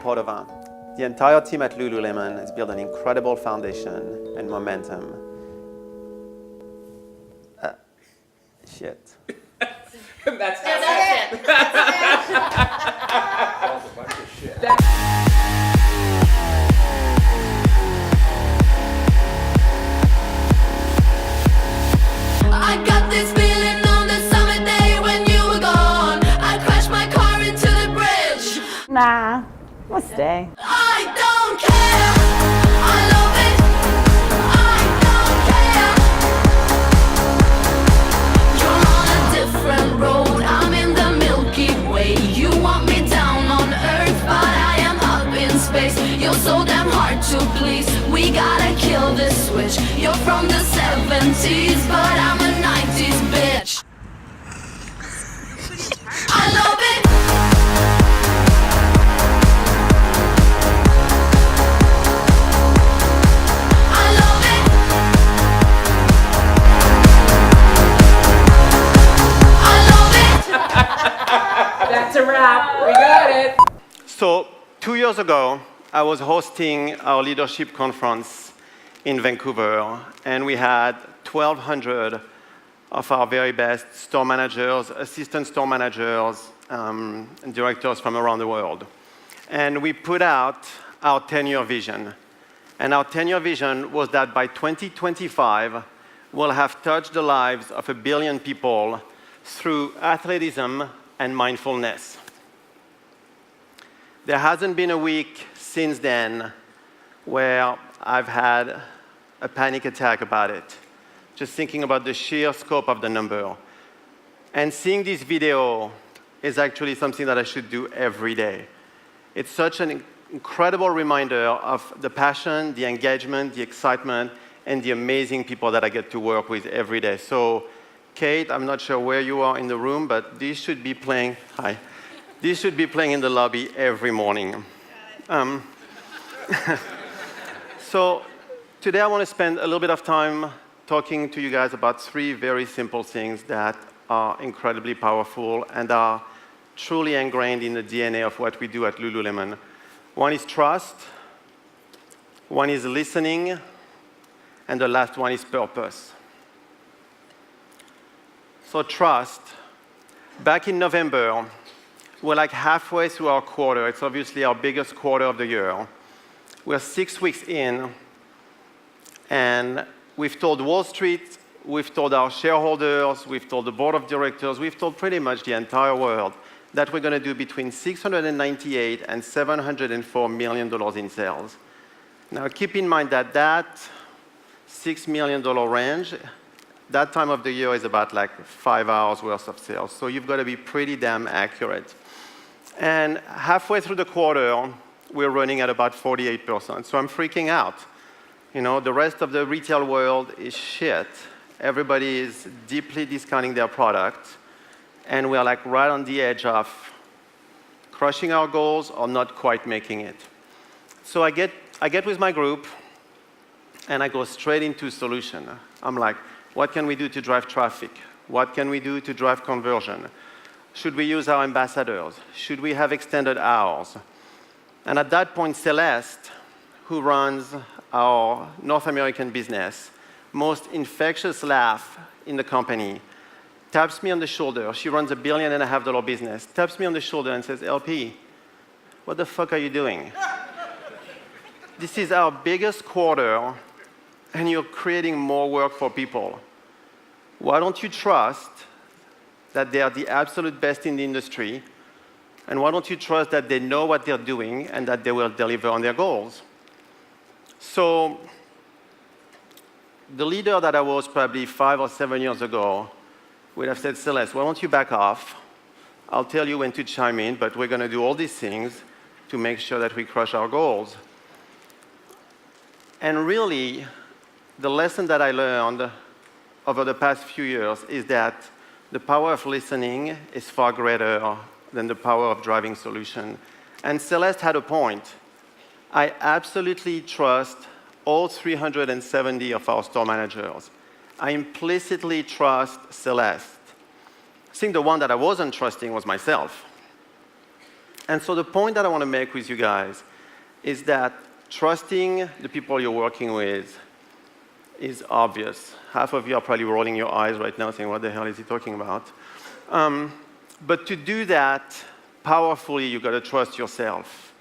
Laurent Potdevin. The entire team at Lululemon has built an incredible foundation and momentum. Shit. That's it. That's a bunch of shit. I got this feeling on the summer day when you were gone. I crashed my car into the bridge. Nah, we'll stay. I don't care. I love it. I don't care. You're on a different road. I'm in the Milky Way. You want me down on Earth, but I am up in space. You're so damn hard to please. We gotta kill this switch. You're from the 70s, but I'm a 90s bitch. I love it. I love it. I love it. That's a wrap. We got it. So 2 years ago, I was hosting our leadership conference in Vancouver, and we had 1,200 of our very best store managers, assistant store managers, and directors from around the world. And we put out our 10-year vision. And our 10-year vision was that by 2025, we'll have touched the lives of 1 billion people through athleticism and mindfulness. There hasn't been a week since then where I've had a panic attack about it, just thinking about the sheer scope of the number. And seeing this video is actually something that I should do every day. It's such an incredible reminder of the passion, the engagement, the excitement, and the amazing people that I get to work with every day. So, Kate, I'm not sure where you are in the room, but these should be playing, hi. These should be playing in the lobby every morning. So today I want to spend a little bit of time talking to you guys about 3 very simple things that are incredibly powerful and are truly ingrained in the DNA of what we do at Lululemon. One is trust, one is listening, and the last one is purpose. So trust. Back in November, we're like halfway through our quarter. It's obviously our biggest quarter of the year. We're 6 weeks in, and we've told Wall Street, we've told our shareholders, we've told the board of directors, we've told pretty much the entire world that we're going to do between $698 and $704 million in sales. Now, keep in mind that that $6 million range, that time of the year is about like 5 hours worth of sales. So you've got to be pretty damn accurate. And halfway through the quarter, we're running at about 48%. So I'm freaking out. You know, the rest of the retail world is shit. Everybody is deeply discounting their product. And we're like right on the edge of crushing our goals or not quite making it. So I get with my group, and I go straight into solution. I'm like, what can we do to drive traffic? What can we do to drive conversion? Should we use our ambassadors? Should we have extended hours? And at that point, Celeste, who runs our North American business, most infectious laugh in the company, taps me on the shoulder. She runs $1.5 billion business, taps me on the shoulder and says, LP, what the fuck are you doing? This is our biggest quarter, and you're creating more work for people. Why don't you trust that they are the absolute best in the industry? And why don't you trust that they know what they're doing and that they will deliver on their goals? So the leader that I was probably 5 or 7 years ago would have said, Celeste, why don't you back off? I'll tell you when to chime in, but we're going to do all these things to make sure that we crush our goals. And really, the lesson that I learned over the past few years is that the power of listening is far greater than the power of driving solution. And Celeste had a point. I absolutely trust all 370 of our store managers. I implicitly trust Celeste. I think the one that I wasn't trusting was myself. And so the point that I want to make with you guys is that trusting the people you're working with is obvious. Half of you are probably rolling your eyes right now saying, what the hell is he talking about? But to do that powerfully, you've got to trust yourself.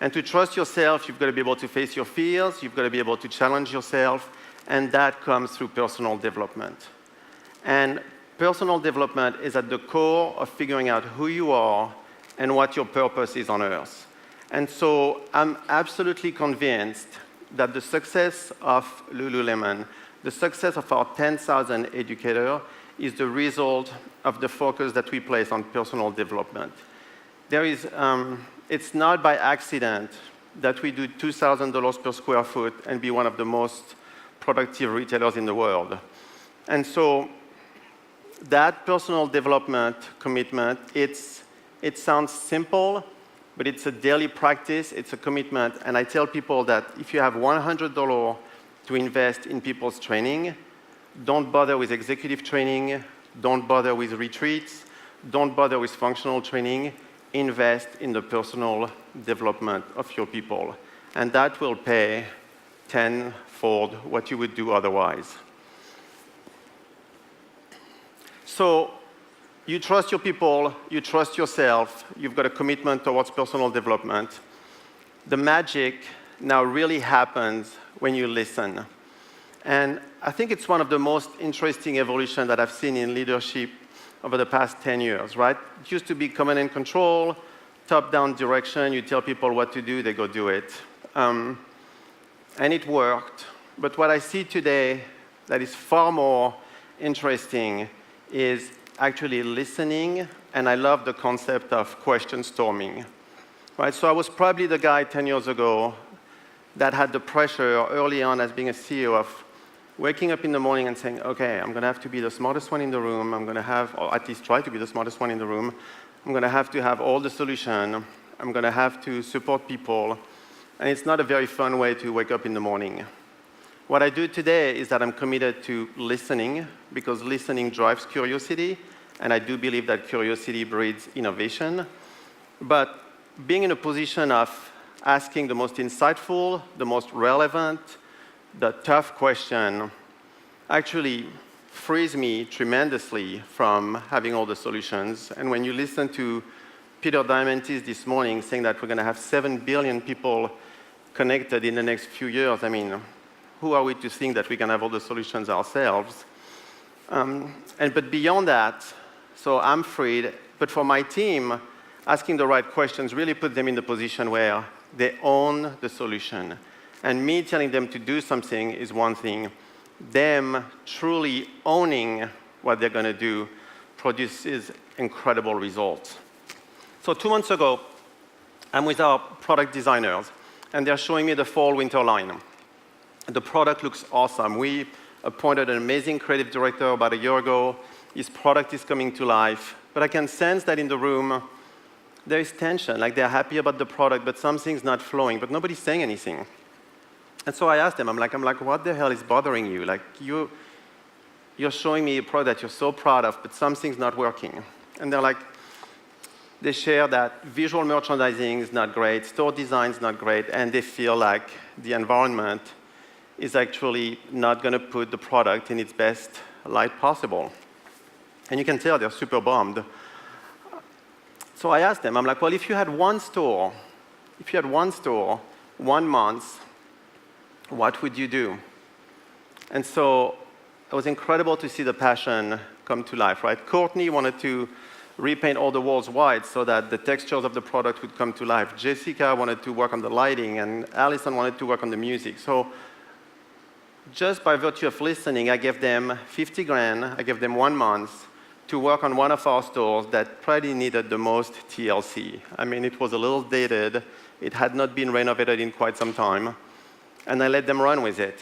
And to trust yourself, you've got to be able to face your fears, you've got to be able to challenge yourself, and that comes through personal development. And personal development is at the core of figuring out who you are and what your purpose is on earth. And so I'm absolutely convinced that the success of Lululemon, the success of our 10,000 educators, is the result of the focus that we place on personal development. It's not by accident that we do $2,000 per square foot and be one of the most productive retailers in the world. And so that personal development commitment, it sounds simple, but it's a daily practice, it's a commitment. And I tell people that if you have $100 to invest in people's training, don't bother with executive training, don't bother with retreats, don't bother with functional training, invest in the personal development of your people. And that will pay tenfold what you would do otherwise. So you trust your people, you trust yourself, you've got a commitment towards personal development. The magic now really happens when you listen. And I think it's one of the most interesting evolutions that I've seen in leadership over the past 10 years, right? It used to be command and control, top-down direction, you tell people what to do, they go do it. And it worked. But what I see today that is far more interesting is actually listening, and I love the concept of question storming. Right? So I was probably the guy 10 years ago that had the pressure early on as being a CEO of waking up in the morning and saying, okay, I'm going to have to be the smartest one in the room, I'm going to have, or at least try to be the smartest one in the room, I'm going to have all the solution, I'm going to have to support people, and it's not a very fun way to wake up in the morning. What I do today is that I'm committed to listening, because listening drives curiosity, and I do believe that curiosity breeds innovation. But being in a position of asking the most insightful, the most relevant, the tough question actually frees me tremendously from having all the solutions. And when you listen to Peter Diamandis this morning saying that we're going to have 7 billion people connected in the next few years, I mean, who are we to think that we can have all the solutions ourselves? But beyond that, so I'm freed, but for my team, asking the right questions really put them in the position where they own the solution. And me telling them to do something is one thing. Them truly owning what they're going to do produces incredible results. So 2 months ago, I'm with our product designers, and they're showing me the fall-winter line. The product looks awesome. We appointed an amazing creative director about a year ago. His product is coming to life. But I can sense that in the room, there is tension. Like they're happy about the product, but something's not flowing, but nobody's saying anything. And so I asked them, I'm like, what the hell is bothering you? Like, you're showing me a product that you're so proud of, but something's not working. And they're like, they share that visual merchandising is not great, store design is not great, and they feel like the environment is actually not going to put the product in its best light possible. And you can tell they're super bummed. So I asked them, I'm like, well, if you had one store, 1 month, what would you do? And so it was incredible to see the passion come to life, right? Courtney wanted to repaint all the walls white so that the textures of the product would come to life. Jessica wanted to work on the lighting, and Allison wanted to work on the music. So just by virtue of listening, I gave them 50 grand, I gave them 1 month to work on one of our stores that probably needed the most TLC. I mean, it was a little dated. It had not been renovated in quite some time. And I let them run with it.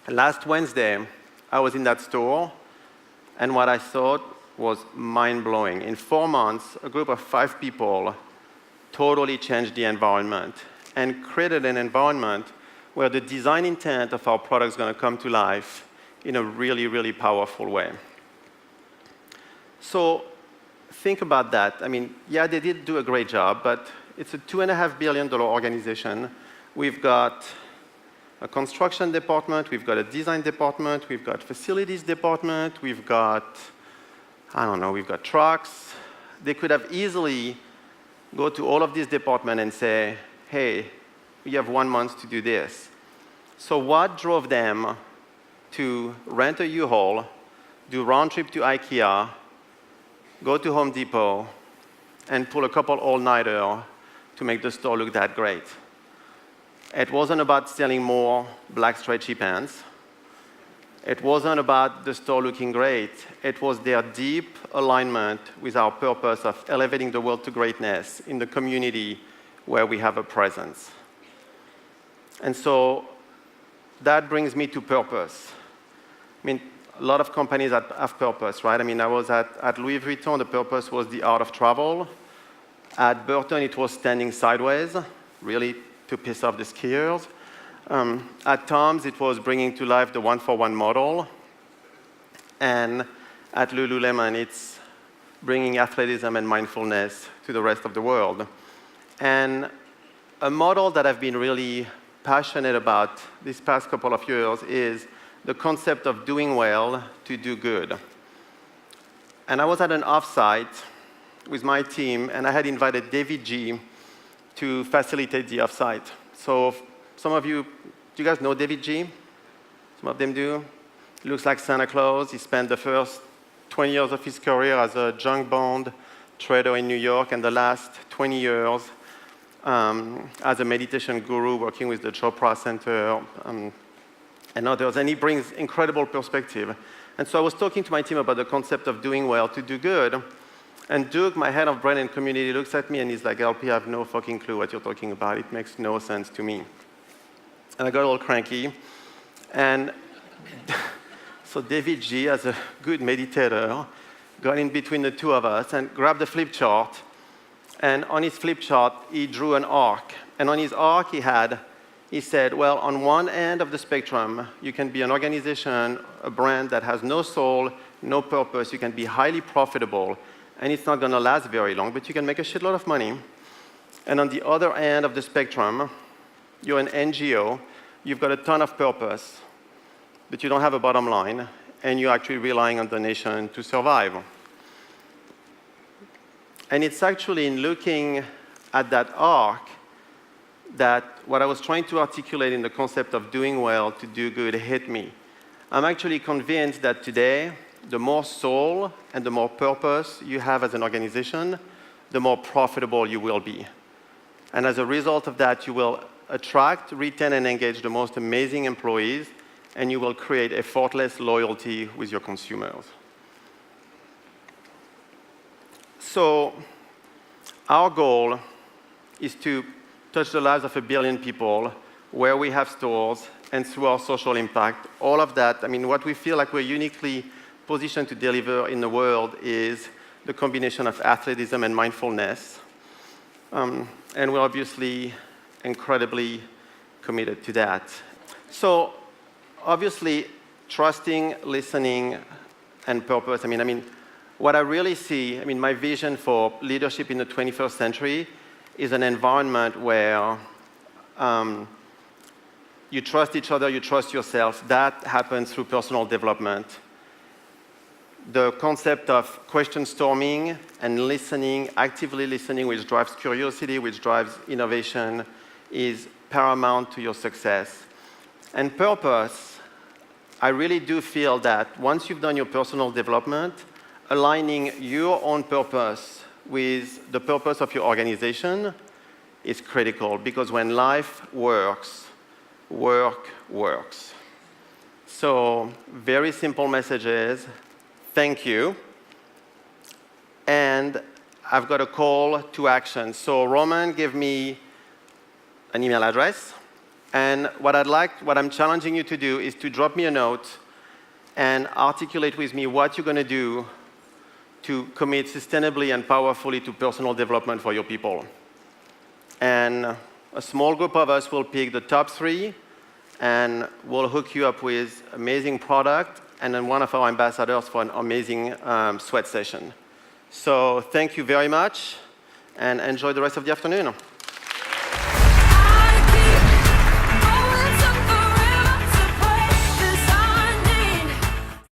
Last Wednesday, I was in that store, and what I thought was mind-blowing. In 4 months, a group of 5 people totally changed the environment and created an environment where the design intent of our product is going to come to life in a really, really powerful way. So think about that. I mean, yeah, they did do a great job, but it's a $2.5 billion organization. We've got a construction department, we've got a design department, we've got facilities department, we've got, I don't know, we've got trucks. They could have easily go to all of these departments and say, hey, you have 1 month to do this. So what drove them to rent a U-Haul, do round trip to IKEA, go to Home Depot, and pull a couple all-nighter to make the store look that great? It wasn't about selling more black stretchy pants. It wasn't about the store looking great. It was their deep alignment with our purpose of elevating the world to greatness in the community where we have a presence. And so that brings me to purpose. I mean, a lot of companies have purpose, right? I mean, I was at Louis Vuitton, the purpose was the art of travel. At Burton, it was standing sideways, really to piss off the skiers. At Tom's, it was bringing to life the one-for-one model. And at Lululemon, it's bringing athleticism and mindfulness to the rest of the world. And a model that I've been really passionate about these past couple of years is the concept of doing well to do good. And I was at an offsite with my team, and I had invited David G to facilitate the offsite. So some of you, do you guys know David G? Some of them do. He looks like Santa Claus. He spent the first 20 years of his career as a junk bond trader in New York, and the last 20 years as a meditation guru working with the Chopra Center and others. And he brings incredible perspective. And so I was talking to my team about the concept of doing well to do good. And Doug, my head of brand and community, looks at me and he's like, LP, I have no fucking clue what you're talking about. It makes no sense to me. And I got a little cranky. And so David G, as a good meditator, got in between the two of us and grabbed a flip chart. And on his flip chart, he drew an arc. And on his arc, he said, well, on one end of the spectrum, you can be an organization, a brand that has no soul, no purpose. You can be highly profitable, and it's not going to last very long, but you can make a shitload of money. And on the other end of the spectrum, you're an NGO, you've got a ton of purpose, but you don't have a bottom line, and you're actually relying on donation to survive. And it's actually in looking at that arc that what I was trying to articulate in the concept of doing well to do good hit me. I'm actually convinced that today, the more soul and the more purpose you have as an organization, the more profitable you will be. And as a result of that, you will attract, retain, and engage the most amazing employees, and you will create effortless loyalty with your consumers. So our goal is to touch the lives of 1 billion people where we have stores and through our social impact. All of that, I mean, what we feel like we're uniquely positioned to deliver in the world is the combination of athleticism and mindfulness. And we're obviously incredibly committed to that. So obviously, trusting, listening, and purpose. I mean, what I really see, my vision for leadership in the 21st century is an environment where you trust each other, you trust yourself. That happens through personal development. The concept of question storming and listening, actively listening, which drives curiosity, which drives innovation, is paramount to your success. And purpose, I really do feel that once you've done your personal development, aligning your own purpose with the purpose of your organization is critical, because when life works, work works. So very simple messages. Thank you. And I've got a call to action. So Roman gave me an email address. And what I'm challenging you to do is to drop me a note and articulate with me what you're going to do to commit sustainably and powerfully to personal development for your people. And a small group of us will pick the top 3, and we'll hook you up with amazing product, and then one of our ambassadors for an amazing sweat session. So thank you very much, and enjoy the rest of the afternoon.